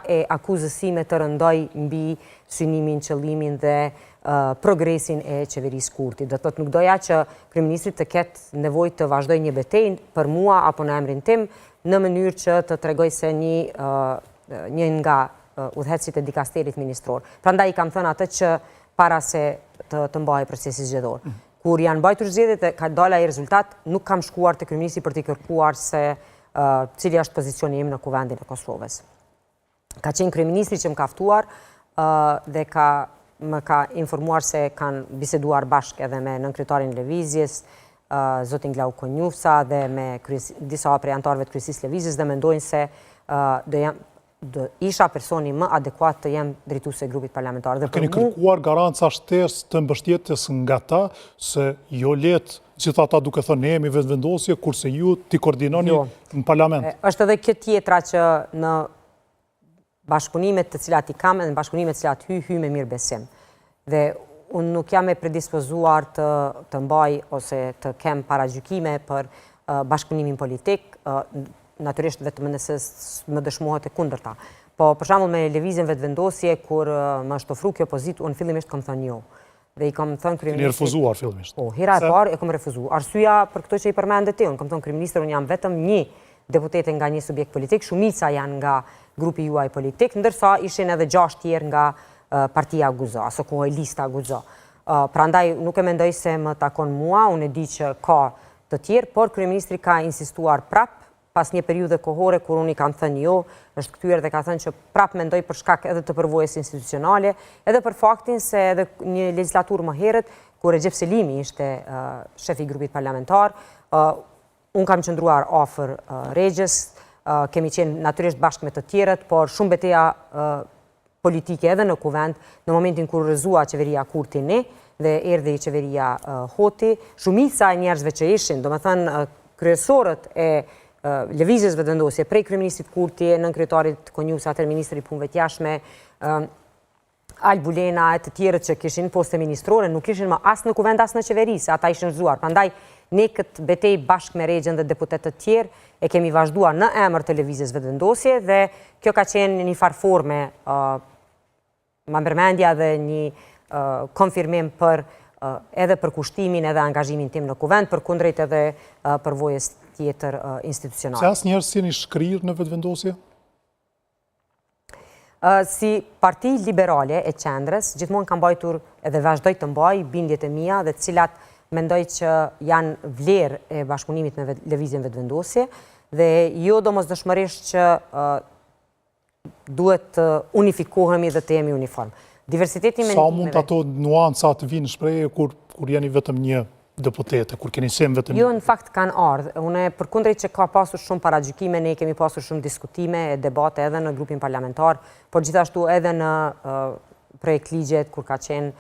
e akuzësime të rëndoj mbi synimin, qëllimin dhe progresin e qeverisë Kurti. Do të thotë nuk doja që kryeministri të ketë nevojë të vazhdoj një betejë për mua apo në emrin tim në mënyrë që të tregoj se një nga udhëheqësit e dikasterit ministror. Prandaj i kam thënë atë që para se të mbahej procesi zgjedhor. Kur janë mbajtur zgjedhjet e ka dalë ai rezultat, nuk kam shkuar te kryeministri për të kërkuar se cili është pozicioni im në kuvendin e Kosovës. Ka qenë kryeministri që më ka ftuar dhe më ka informuar se kanë biseduar bashkë edhe me nënkryetarin e lëvizjes, zotin Glau Konjufsa dhe me disa prej anëtarëve të kryesisë lëvizjes dhe mendojnë se do isha personi më adekuat të jem drejtuese e grupit parlamentar. Keni kërkuar garanca shtesë të mbështetjes nga ta se jo let gjithë ata duke thënë ne jemi vetëvendosje kurse ju ti koordinoni në parlament. Është edhe kjo tjetra që në bashkëpunimet të cilat i kam dhe në bashkëpunimet të cilat hy me mirë besim. Dhe unë nuk jam e predispozuar të mbaj ose të kem paragjykime për bashkëpunimin politik, natyrisht vetëm nëse më dëshmohet e kundërta. Po për shembull me lëvizjen vetëvendosje kur më është ofruar kjo pozitë, unë fillimisht kam thënë jo. Dhe i kam thënë kryeministrit. Keni refuzuar fillimisht. Po, hera e parë e kam refuzuar. Arsyeja për këtë që i përmendet ti, unë kam thënë kryeministri, unë jam vetëm një deputete nga një subjekt politik, shumica janë nga grupi juaj politik, ndërsa ishin edhe 6 tjerë nga partia Guzo, aso kohë lista Guzo. Prandaj nuk e mendoj se më takon mua, unë e di që ka të tjerë, por kryeministri ka insistuar prap pas një periudhe kohore kur unë i kam thënë jo, është kthyer dhe ka thënë që prap mendoj për shkak edhe të përvojës institucionale, edhe për faktin se edhe një legjislaturë më herët, kur Recep Selimi ishte shefi i grupit parlamentar, unë kam qëndruar afër Regjes, kemi qenë natyrisht bashkë me të tjerët, por shumë betejë politike edhe në kuvend, në momentin kur rrëzua qeveria Kurti ne dhe erdhi qeveria Hoti, shumica e njerëzve që ishin, domethënë kryesorët e lëvizjes vetëvendosje prej kryeministrit Kurti, nënkryetarit Konjufsa, atëherë ministri i punëve të jashtme, Albulena e të tjerët që kishin poste ministrore, nuk ishin më as në kuvend as në qeveri, se ata ishin rrëzuar. Prandaj ne këtë betejë bashkë me Regjen dhe deputet të tjerë e kemi vazhduar në emër të lëvizjes vetëvendosje dhe kjo ka qenë një farforme mërmendja dhe një konfirmim për edhe për kushtimin edhe angazhimin tim në kuvend, për kundrejt edhe përvojës tjetër institucionale. Se asnjëherë s'jeni shkrirë në vetëvendosje? Si Parti Liberale e Qendrës, gjithmonë kam mbajtur edhe vazhdoj të mbaj bindjet e mia dhe të cilat mendoj që janë vlerë e bashkëpunimit me lëvizjen vetëvendosje dhe jo domosdoshmërisht që duhet të unifikohemi dhe të jemi uniform. Diversiteti Sa mund ato nuanca të vinë shprehje kur jeni vetëm një deputete, kur keni sem vetëm... Jo, në fakt kanë ardhë. Une përkundrejt që ka pasur shumë paragjykime, ne kemi pasur shumë diskutime e debate edhe në grupin parlamentar, por gjithashtu edhe në projekt ligjet, kur ka qenë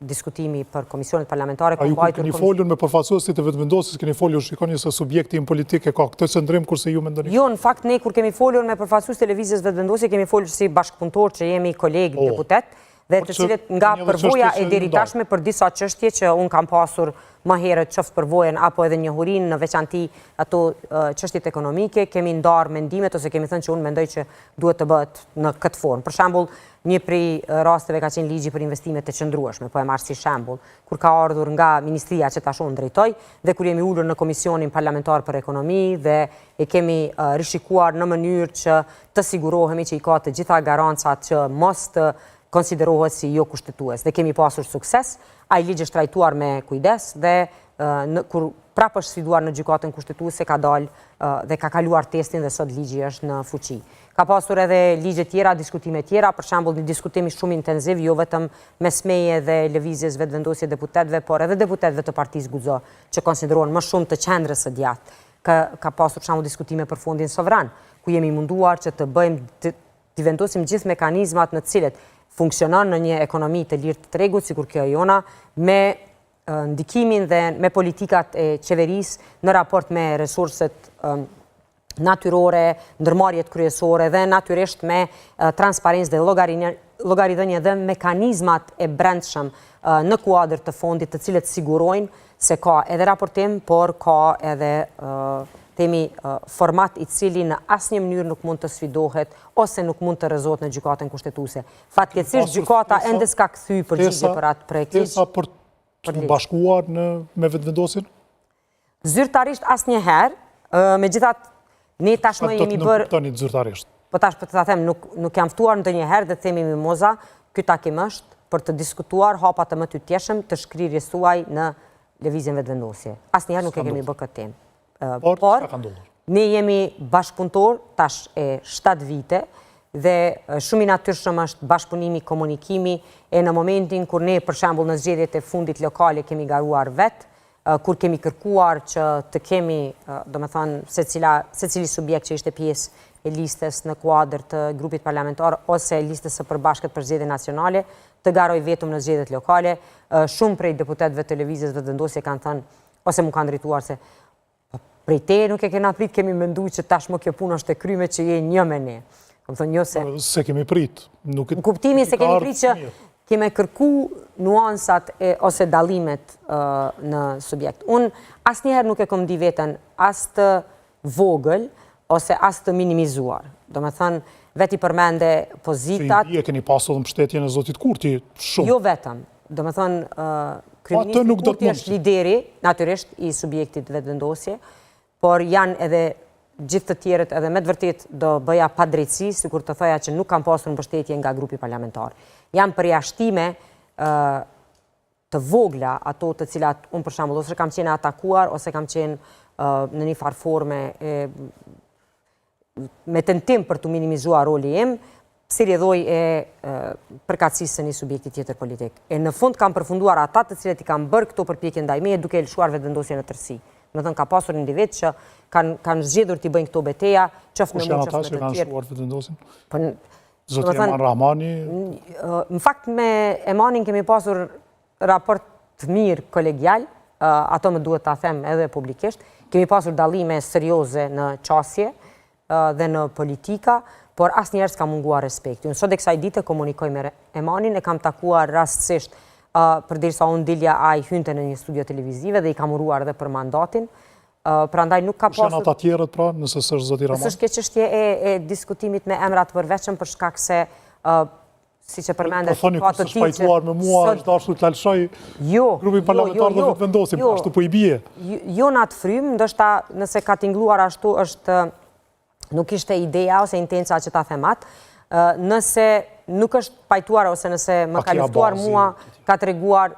diskutimi për komisionet parlamentare... A ju keni folur me përfaqësuesit e vetëvendosjes, keni folur shikoni se subjekti në politike ka këtë qëndrim kurse ju mendoni? Jo, në fakt ne kur kemi folur me përfaqësues të lëvizjes vetëvendosje, kemi folur si bashkëpunëtor që jemi kolegë deputet, dhe të cilët nga përvoja e deri tashme për disa çështje që unë kam pasur më herët qoftë përvojën apo edhe njohurinë në veçanti ato çështjet ekonomike, kemi ndarë mendimet ose kemi thënë që unë mendoj që duhet të bëhet në këtë formë. Për shembull, një prej rasteve ka qenë ligji për investimet të qëndrueshme, po e marr si shembull, kur ka ardhur nga ministria që tash unë drejtoj dhe kur jemi ulur në Komisionin Parlamentar për Ekonomi dhe e kemi rishikuar në mënyrë që të sigurohemi që i ka të gjitha garancat që mos të konsiderohet si jo kushtetues. Dhe kemi pasur sukses, ai ligj është trajtuar me kujdes dhe kur prapë është sfiduar në gjykatën kushtetuese ka dalë dhe ka kaluar testin dhe sot ligji është në fuqi. Ka pasur edhe ligje tjera, diskutime tjera, për shembull një diskutim shumë intensiv, jo vetëm mes meje dhe lëvizjes vetëvendosje deputetëve, por edhe deputetëve të Partisë Guzo, që konsiderohen më shumë të qendrës së djathtë. Ka pasur për shembull diskutime për fondin sovran, ku jemi munduar që të bëjmë të vendosim gjithë mekanizmat në të cilët funksionon në një ekonomi të lirë të tregut, sikur kjo jona, me ndikimin dhe me politikat e qeverisë në raport me resurset natyrore, ndërmarrjet kryesore dhe natyrisht me transparencë dhe llogaridhënie dhe mekanizmat e brendshëm në kuadër të fondit të cilët sigurojnë se ka edhe raportim, por ka edhe themi format i cili në asnjë mënyrë nuk mund të sfidohet ose nuk mund të rrezohet në gjykatën kushtetuese. Fatkeqësisht gjykata ende s'ka kthy përgjigje për atë projekt. Tesa për të bashkuar me vetëvendosin? Zyrtarisht asnjëherë, megjithatë ne tashmë jemi bërë. Tani zyrtarisht. Po tash për të ta them nuk jam ftuar ndonjëherë dhe themi mimoza, ky takim është për të diskutuar hapat e më të tjeshëm të shkrirjes suaj në lëvizjen vetëvendosje. Asnjëherë nuk e kemi bërë këtë temë. Por, ne jemi bashkëpunëtor tash e 7 vite dhe shumë i natyrshëm është bashkëpunimi, komunikimi e në momentin kur ne për shembull në zgjedhjet e fundit lokale kemi garuar vetë, kur kemi kërkuar që të kemi, domethënë secili subjekt që ishte pjesë e listës në kuadër të grupit parlamentar ose listës së përbashkët për zgjedhje nacionale, të garoj vetëm në zgjedhjet lokale. Shumë prej deputetëve të lëvizjes vetëvendosje kanë thënë ose mu kanë drejtuar se prej te nuk e kena prit, kemi mendu që tashmë kjo punë është e kryme që je një me ne. Se kemi prit. Në kuptimin se kemi prit që keme kërku nuansat ose dalimet në subjekt. Unë asnjëherë nuk e kom di veten as të vogël ose as të minimizuar. Do me thënë, veti përmende pozitat. Se i keni pasur dhe mbështetjen e Zotit Kurti shumë. Jo vetëm. Do me thënë, Kryeministri Kurti është lideri, natyrisht, i subjektit vetëvendosje, por janë edhe gjithë të tjerët edhe me të vërtet do bëja pa drejtësi, sikur të thoja që nuk kam pasur mbështetje nga grupi parlamentar. Janë përjashtime të vogla ato të cilat unë për shembull ose kam qenë atakuar ose kam qenë në një farë forme me tentim për të minimizuar roli im, si rjedhoj e përkatësisë së një subjekti tjetër politik. E në fund kam përfunduar ata të cilët i kam bërë këto përpjekje ndaj meje duke lëshuar vetëvendosjen në tërësi. Me thënë ka pasur individ që kanë zgjedhur t'i bëjnë këto beteja, qoftë me mua, qoftë me të tjerë. Kush janë ata që kanë lëshuar vetëvendosin? Zoti Eman Rahmani? Në fakt me Emanin kemi pasur raport të mirë kolegjal, ato më duhet ta them edhe publikisht. Kemi pasur dallime serioze në qasje dhe në politika, por asnjëherë s'ka munguar respekti. Unë sot e kësaj dite komunikoj me Emanin, e kam takuar rastësisht përderisa unë dilja ai hynte në një studio televizive dhe i kam uruar edhe për mandatin. Prandaj nuk ka pasur. Janë ata tjerët pra, nëse s'është Zoti Rahmani? S'është kjo çështje e diskutimit me emra të përveçëm për shkak se siç e përmendet ka të tillë. Pajtuar me mua është dashur të lëshoj grupin parlamentar dhe vetëvendosin, ashtu po i bie. Jo në atë frymë, ndoshta nëse ka tingëlluar ashtu është nuk ishte ideja ose intenca që ta them atë. Nëse nuk është pajtuar ose nëse më ka luftuar mua, ka treguar